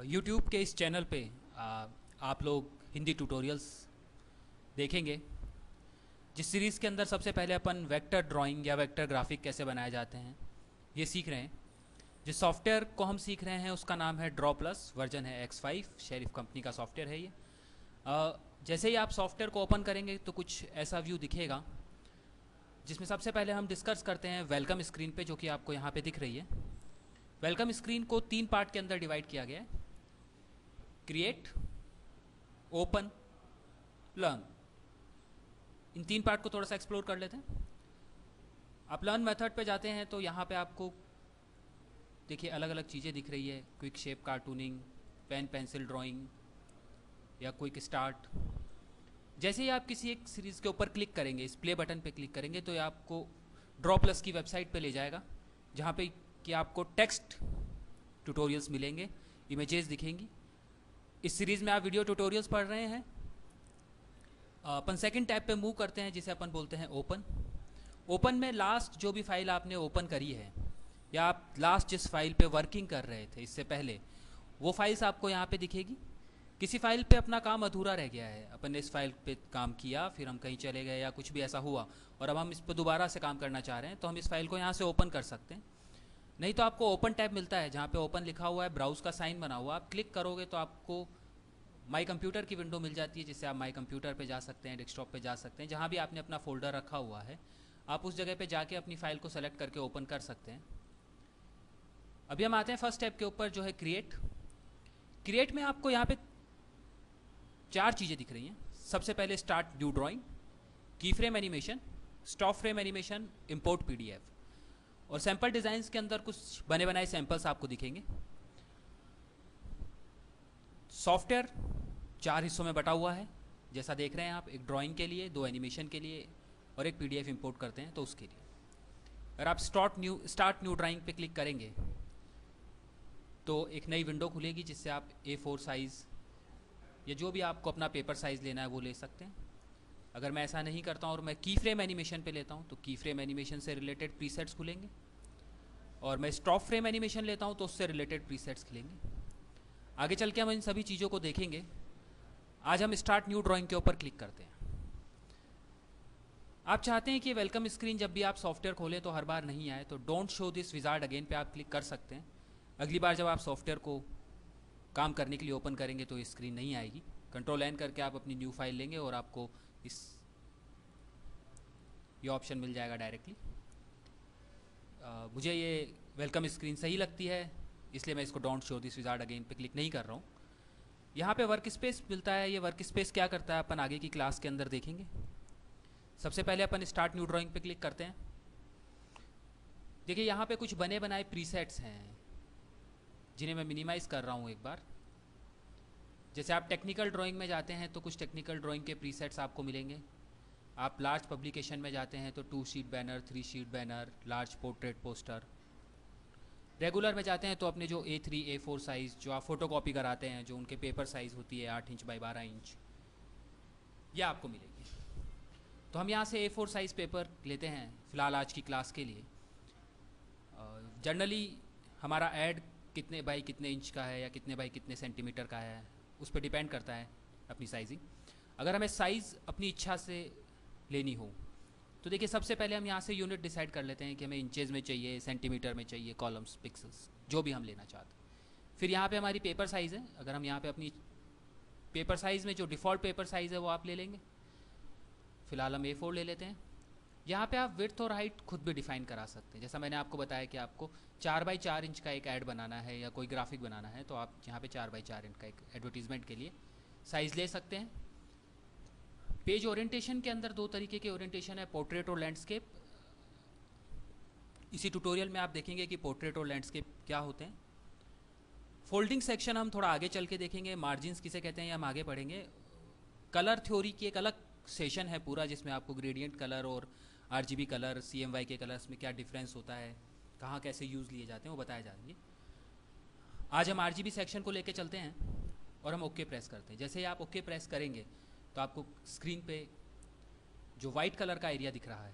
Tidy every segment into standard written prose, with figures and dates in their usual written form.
YouTube के इस channel पे आप लोग हिंदी ट्यूटोरियल्स देखेंगे, जिस सीरीज़ के अंदर सबसे पहले अपन वेक्टर ड्राइंग या वेक्टर ग्राफिक कैसे बनाए जाते हैं ये सीख रहे हैं। जिस सॉफ्टवेयर को हम सीख रहे हैं उसका नाम है ड्रॉ प्लस, वर्जन है X5, शेरिफ कंपनी का सॉफ्टवेयर है ये। जैसे ही आप सॉफ्टवेयर को ओपन करेंगे तो कुछ ऐसा व्यू दिखेगा, जिसमें सबसे पहले हम डिस्कस करते हैं वेलकम स्क्रीन पे, जो कि आपको यहाँ पे दिख रही है। वेलकम स्क्रीन को 3 पार्ट के अंदर डिवाइड किया गया है: क्रिएट, ओपन, लर्न। इन 3 पार्ट को थोड़ा सा एक्सप्लोर कर लेते हैं। आप लर्न मेथड पे जाते हैं तो यहाँ पे आपको देखिए अलग अलग चीज़ें दिख रही है: quick shape cartooning, pen pencil drawing या क्विक स्टार्ट। जैसे ही आप किसी एक सीरीज़ के ऊपर क्लिक करेंगे, इस प्ले बटन पे क्लिक करेंगे, तो ये आपको ड्रॉ प्लस की वेबसाइट पे ले जाएगा, जहाँ पे कि आपको टेक्स्ट ट्यूटोरियल्स मिलेंगे, इमेजेस दिखेंगी। इस सीरीज़ में आप वीडियो ट्यूटोरियल्स पढ़ रहे हैं। अपन सेकंड टैब पे मूव करते हैं, जिसे अपन बोलते हैं ओपन। ओपन में लास्ट जो भी फाइल आपने ओपन करी है, या आप लास्ट जिस फाइल पे वर्किंग कर रहे थे इससे पहले, वो फाइल्स आपको यहाँ पे दिखेगी। किसी फाइल पे अपना काम अधूरा रह गया है, अपन ने इस फाइल पे काम किया, फिर हम कहीं चले गए या कुछ भी ऐसा हुआ और अब हम इस पर दोबारा से काम करना चाह रहे हैं, तो हम इस फाइल को यहाँ से ओपन कर सकते हैं। नहीं तो आपको ओपन टैब मिलता है, जहाँ पे ओपन लिखा हुआ है, ब्राउज का साइन बना हुआ, आप क्लिक करोगे तो आपको माई कंप्यूटर की विंडो मिल जाती है, जिससे आप माई कंप्यूटर पे जा सकते हैं, डेस्कटॉप पे जा सकते हैं, जहाँ भी आपने अपना फोल्डर रखा हुआ है आप उस जगह पे जाके अपनी फ़ाइल को सेलेक्ट करके ओपन कर सकते हैं। अभी हम आते हैं फर्स्ट स्टेप के ऊपर, जो है क्रिएट। क्रिएट में आपको यहाँ पे 4 चीज़ें दिख रही हैं। सबसे पहले स्टार्ट न्यू ड्राइंग, की frame animation, stop frame animation, import PDF, और सैम्पल डिज़ाइंस के अंदर कुछ बने बनाए सैम्पल्स आपको दिखेंगे। सॉफ्टवेयर 4 हिस्सों में बटा हुआ है, जैसा देख रहे हैं आप, एक ड्राइंग के लिए, 2 एनिमेशन के लिए और एक पीडीएफ इंपोर्ट करते हैं तो उसके लिए। अगर आप स्टार्ट न्यू ड्राइंग पे क्लिक करेंगे तो एक नई विंडो खुलेगी, जिससे आप A4 साइज़ या जो भी आपको अपना पेपर साइज़ लेना है वो ले सकते हैं। अगर मैं ऐसा नहीं करता हूँ और मैं की फ्रेम एनिमेशन पे लेता हूँ तो की फ्रेम एनिमेशन से रिलेटेड प्रीसेट्स खुलेंगे, और मैं स्टॉप फ्रेम एनिमेशन लेता हूँ तो उससे रिलेटेड प्रीसेट्स खुलेंगे। आगे चल के हम इन सभी चीज़ों को देखेंगे। आज हम स्टार्ट न्यू ड्राइंग के ऊपर क्लिक करते हैं। आप चाहते हैं कि वेलकम स्क्रीन जब भी आप सॉफ्टवेयर खोलें तो हर बार नहीं आए, तो don't show this wizard again पे आप क्लिक कर सकते हैं। अगली बार जब आप सॉफ्टवेयर को काम करने के लिए ओपन करेंगे तो ये स्क्रीन नहीं आएगी। Ctrl+N करके आप अपनी न्यू फाइल लेंगे और आपको ये ऑप्शन मिल जाएगा डायरेक्टली। मुझे ये वेलकम स्क्रीन सही लगती है, इसलिए मैं इसको don't show this wizard again पे क्लिक नहीं कर रहा हूँ। यहाँ पे वर्क स्पेस मिलता है। ये वर्क स्पेस क्या करता है अपन आगे की क्लास के अंदर देखेंगे। सबसे पहले अपन स्टार्ट न्यू ड्राइंग पे क्लिक करते हैं। देखिए यहाँ पे कुछ बने बनाए प्रीसेट्स हैं, जिन्हें मैं मिनिमाइज़ कर रहा हूँ एक बार। जैसे आप टेक्निकल ड्राइंग में जाते हैं तो कुछ टेक्निकल ड्राइंग के प्रीसेट्स आपको मिलेंगे। आप लार्ज पब्लिकेशन में जाते हैं तो 2 sheet banner, 3 sheet banner, large portrait poster. Regular में जाते हैं तो अपने जो A3, A4 साइज़ जो आप फोटो कॉपी कराते हैं, जो उनके पेपर साइज़ होती है 8 इंच बाई 12 इंच, ये आपको मिलेगी। तो हम यहाँ से A4 साइज़ पेपर लेते हैं फ़िलहाल आज की क्लास के लिए। जनरली हमारा ऐड कितने बाई कितने इंच का है या कितने बाई कितने सेंटीमीटर का है, उस पर डिपेंड करता है अपनी साइजिंग। अगर हमें साइज़ अपनी इच्छा से लेनी हो तो देखिए सबसे पहले हम यहाँ से यूनिट डिसाइड कर लेते हैं कि हमें इंचेस में चाहिए, सेंटीमीटर में चाहिए, कॉलम्स, पिक्सल्स, जो भी हम लेना चाहते हैं। फिर यहाँ पे हमारी पेपर साइज़ है। अगर हम यहाँ पे अपनी पेपर साइज़ में जो डिफ़ॉल्ट पेपर साइज़ है वो आप ले लेंगे। फ़िलहाल हम A4 ले लेते हैं। यहाँ पे आप विड्थ और हाइट खुद भी डिफ़ाइन करा सकते हैं। जैसा मैंने आपको बताया कि आपको 4 बाई 4 इंच का एक ऐड बनाना है या कोई ग्राफिक बनाना है, तो आप यहाँ पे 4 बाई 4 इंच का एक एडवर्टीज़मेंट के लिए साइज़ ले सकते हैं। पेज ओरिएंटेशन के अंदर 2 तरीके के ओरिएंटेशन है, पोर्ट्रेट और लैंडस्केप। इसी ट्यूटोरियल में आप देखेंगे कि पोर्ट्रेट और लैंडस्केप क्या होते हैं। फोल्डिंग सेक्शन हम थोड़ा आगे चल के देखेंगे। मार्जिन्स किसे कहते हैं ये हम आगे पढ़ेंगे। कलर थ्योरी की एक अलग सेशन है पूरा, जिसमें आपको ग्रेडियंट कलर और RGB कलर, CMY के कलर्स में क्या डिफरेंस होता है, कहाँ कैसे यूज़ लिए जाते हैं, वो बताए जाएंगे। आज हम RGB सेक्शन को लेके चलते हैं और हम ओके प्रेस करते हैं। जैसे ही आप ओके प्रेस करेंगे तो आपको स्क्रीन पे जो वाइट कलर का एरिया दिख रहा है,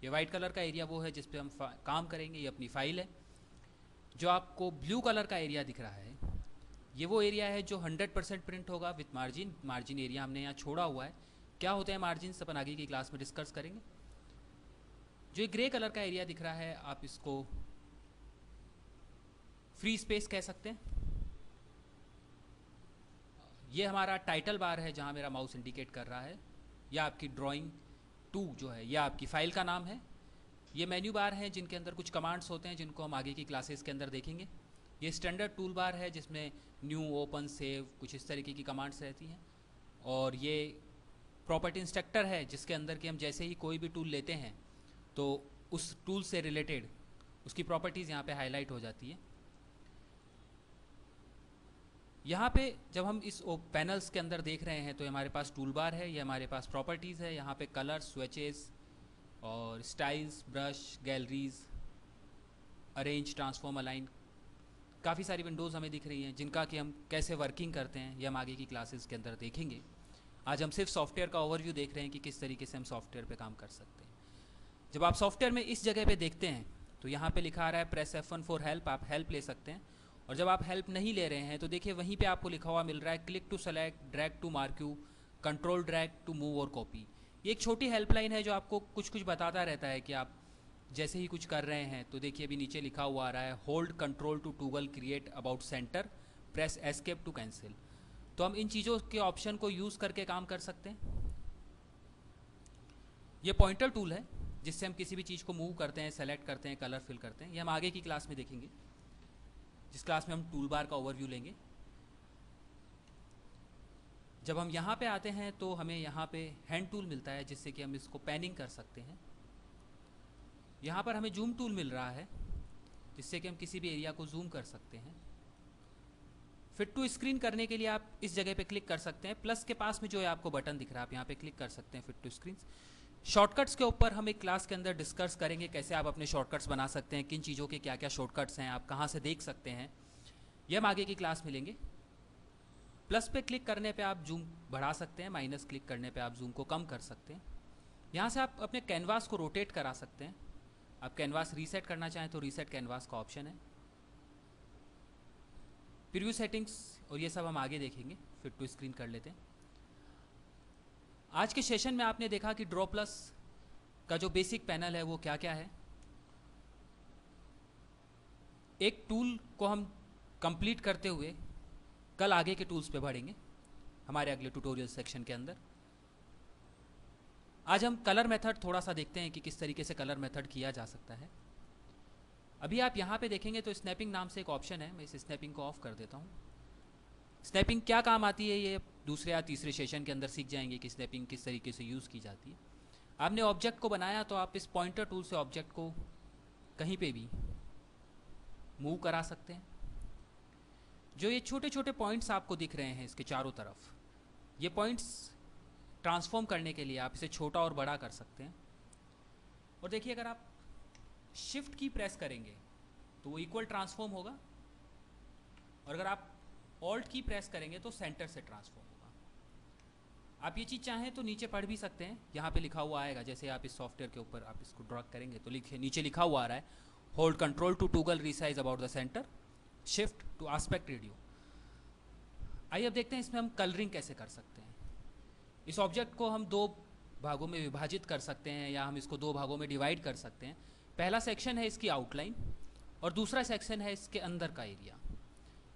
ये वाइट कलर का एरिया वो है जिस पे हम काम करेंगे। ये अपनी फ़ाइल है। जो आपको ब्लू कलर का एरिया दिख रहा है ये वो एरिया है जो 100% प्रिंट होगा विथ मार्जिन। मार्जिन एरिया हमने यहाँ छोड़ा हुआ है। क्या होते हैं मार्जिन, अपन आगे की क्लास में डिस्कस करेंगे। जो ये ग्रे कलर का एरिया दिख रहा है, आप इसको फ्री स्पेस कह सकते हैं। ये हमारा टाइटल बार है जहाँ मेरा माउस इंडिकेट कर रहा है। यह आपकी ड्राइंग 2 जो है, यह आपकी फाइल का नाम है। ये मेन्यू बार हैं जिनके अंदर कुछ कमांड्स होते हैं जिनको हम आगे की क्लासेस के अंदर देखेंगे। ये स्टैंडर्ड टूल बार है जिसमें न्यू, ओपन, सेव कुछ इस तरीके की कमांड्स रहती हैं। और ये प्रॉपर्टी इंस्ट्रक्टर है जिसके अंदर कि हम जैसे ही कोई भी टूल लेते हैं तो उस टूल से रिलेटेड उसकी प्रॉपर्टीज़ यहाँ पे हाईलाइट हो जाती है। यहाँ पे जब हम इस पैनल्स के अंदर देख रहे हैं तो हमारे पास टूल बार है, ये हमारे पास प्रॉपर्टीज़ है। यहाँ पे कलर, स्विचेस और styles, brush, galleries, arrange, transform, align, काफ़ी सारी विंडोज़ हमें दिख रही हैं जिनका कि हम कैसे वर्किंग करते हैं ये हम आगे की क्लासेस के अंदर देखेंगे। आज हम सिर्फ सॉफ्टवेयर का ओवरव्यू देख रहे हैं कि किस तरीके से हम सॉफ्टवेयर पे काम कर सकते हैं। जब आप सॉफ्टवेयर में इस जगह पे देखते हैं तो यहाँ पे लिखा आ रहा है प्रेस F1 फॉर हेल्प, आप हेल्प ले सकते हैं। और जब आप हेल्प नहीं ले रहे हैं तो देखिए वहीं पे आपको लिखा हुआ मिल रहा है click to select, drag to marquee, control drag to move और कॉपी। ये एक छोटी हेल्पलाइन है जो आपको कुछ कुछ बताता रहता है कि आप जैसे ही कुछ कर रहे हैं। तो देखिए अभी नीचे लिखा हुआ आ रहा है hold control to toggle create about center, press escape to cancel. तो हम इन चीज़ों के ऑप्शन को यूज़ करके काम कर सकते हैं। ये पॉइंटर टूल है जिससे हम किसी भी चीज़ को मूव करते हैं, सेलेक्ट करते हैं, कलर फिल करते हैं। ये हम आगे की क्लास में देखेंगे, जिस क्लास में हम टूल बार का ओवरव्यू लेंगे। जब हम यहाँ पे आते हैं तो हमें यहाँ पे हैंड टूल मिलता है जिससे कि हम इसको पैनिंग कर सकते हैं। यहाँ पर हमें जूम टूल मिल रहा है जिससे कि हम किसी भी एरिया को जूम कर सकते हैं। फिट टू स्क्रीन करने के लिए आप इस जगह पे क्लिक कर सकते हैं। प्लस के पास में जो है आपको बटन दिख रहा है, आप यहाँ पे क्लिक कर सकते हैं फिट टू स्क्रीन। शॉर्टकट्स के ऊपर हम एक क्लास के अंदर डिस्कस करेंगे कैसे आप अपने शॉर्टकट्स बना सकते हैं, किन चीज़ों के क्या क्या शॉर्टकट्स हैं, आप कहाँ से देख सकते हैं, ये हम आगे की क्लास में लेंगे। प्लस पे क्लिक करने पे आप जूम बढ़ा सकते हैं, माइनस क्लिक करने पे आप जूम को कम कर सकते हैं। यहाँ से आप अपने कैनवास को रोटेट करा सकते हैं। आप कैनवास रीसेट करना चाहें तो रीसेट कैनवास का ऑप्शन है। प्रीव्यू सेटिंग्स और ये सब हम आगे देखेंगे। फिट टू स्क्रीन कर लेते हैं। आज के सेशन में आपने देखा कि ड्रॉ प्लस का जो बेसिक पैनल है वो क्या क्या है। एक टूल को हम कंप्लीट करते हुए कल आगे के टूल्स पे बढ़ेंगे हमारे अगले ट्यूटोरियल सेक्शन के अंदर। आज हम कलर मेथड थोड़ा सा देखते हैं कि किस तरीके से कलर मेथड किया जा सकता है। अभी आप यहाँ पे देखेंगे तो स्नैपिंग नाम से एक ऑप्शन है, मैं इस स्नैपिंग को ऑफ कर देता हूँ। स्नैपिंग क्या काम आती है ये दूसरे या तीसरे सेशन के अंदर सीख जाएंगे कि स्नैपिंग किस तरीके से यूज़ की जाती है। आपने ऑब्जेक्ट को बनाया तो आप इस पॉइंटर टूल से ऑब्जेक्ट को कहीं पे भी मूव करा सकते हैं। जो ये छोटे छोटे पॉइंट्स आपको दिख रहे हैं इसके चारों तरफ, ये पॉइंट्स ट्रांसफॉर्म करने के लिए आप इसे छोटा और बड़ा कर सकते हैं। और देखिए अगर आप शिफ्ट की प्रेस करेंगे तो वो इक्वल ट्रांसफॉर्म होगा, और अगर आप ऑल्ट की प्रेस करेंगे तो सेंटर से ट्रांसफॉर्म होगा। आप ये चीज़ चाहें तो नीचे पढ़ भी सकते हैं, यहाँ पे लिखा हुआ आएगा। जैसे आप इस सॉफ्टवेयर के ऊपर आप इसको ड्रॉ करेंगे तो नीचे लिखा हुआ आ रहा है hold control to toggle resize about the center, shift to aspect radio. आइए अब देखते हैं इसमें हम कलरिंग कैसे कर सकते हैं। इस ऑब्जेक्ट को हम दो भागों में विभाजित कर सकते हैं या हम इसको दो भागों में डिवाइड कर सकते हैं। पहला सेक्शन है इसकी आउटलाइन और दूसरा सेक्शन है इसके अंदर का एरिया।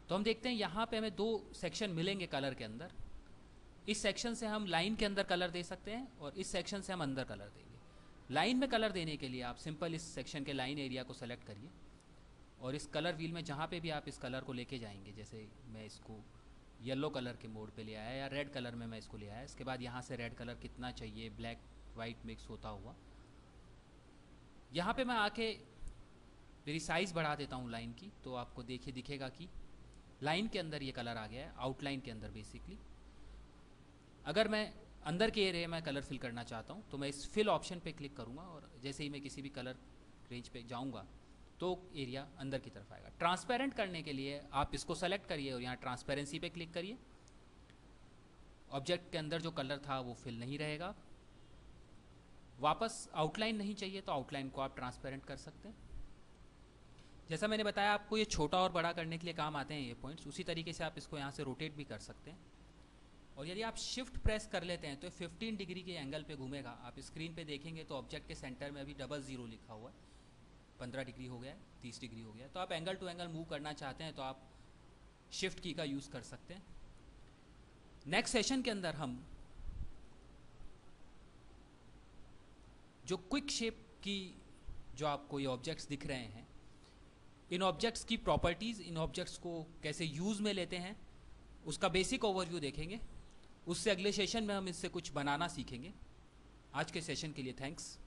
तो हम देखते हैं यहाँ पे हमें दो सेक्शन मिलेंगे कलर के अंदर। इस सेक्शन से हम लाइन के अंदर कलर दे सकते हैं और इस सेक्शन से हम अंदर कलर देंगे। लाइन में कलर देने के लिए आप सिंपल इस सेक्शन के लाइन एरिया को सेलेक्ट करिए और इस कलर व्हील में जहाँ पे भी आप इस कलर को लेके जाएंगे, जैसे मैं इसको येलो कलर के मोड पे ले आया या रेड कलर में मैं इसको ले आया। इसके बाद यहाँ से रेड कलर कितना चाहिए, ब्लैक वाइट मिक्स होता हुआ, यहाँ पे मैं आके मेरी साइज़ बढ़ा देता हूँ लाइन की। तो आपको देखिए दिखेगा कि लाइन के अंदर ये कलर आ गया है, आउटलाइन के अंदर बेसिकली। अगर मैं अंदर के एरिया में कलर फिल करना चाहता हूँ तो मैं इस फिल ऑप्शन पे क्लिक करूँगा और जैसे ही मैं किसी भी कलर रेंज पे जाऊँगा तो एरिया अंदर की तरफ आएगा। ट्रांसपेरेंट करने के लिए आप इसको सेलेक्ट करिए और यहाँ ट्रांसपेरेंसी पे क्लिक करिए। ऑब्जेक्ट के अंदर जो कलर था वो फिल नहीं रहेगा। वापस आउटलाइन नहीं चाहिए तो आउटलाइन को आप ट्रांसपेरेंट कर सकते हैं। जैसा मैंने बताया आपको, ये छोटा और बड़ा करने के लिए काम आते हैं ये पॉइंट्स। उसी तरीके से आप इसको यहाँ से रोटेट भी कर सकते हैं। और यदि आप शिफ्ट प्रेस कर लेते हैं तो 15 डिग्री के एंगल पे घूमेगा। आप स्क्रीन पे देखेंगे तो ऑब्जेक्ट के सेंटर में अभी 00 लिखा हुआ है, 15 डिग्री हो गया है, 30 डिग्री हो गया है। तो आप एंगल टू एंगल मूव करना चाहते हैं तो आप शिफ्ट की का यूज़ कर सकते हैं। नेक्स्ट सेशन के अंदर हम जो क्विक शेप की जो आपको ये ऑब्जेक्ट्स दिख रहे हैं, इन ऑब्जेक्ट्स की प्रॉपर्टीज़, इन ऑब्जेक्ट्स को कैसे यूज़ में लेते हैं, उसका बेसिक ओवरव्यू देखेंगे। उससे अगले सेशन में हम इससे कुछ बनाना सीखेंगे। आज के सेशन के लिए थैंक्स।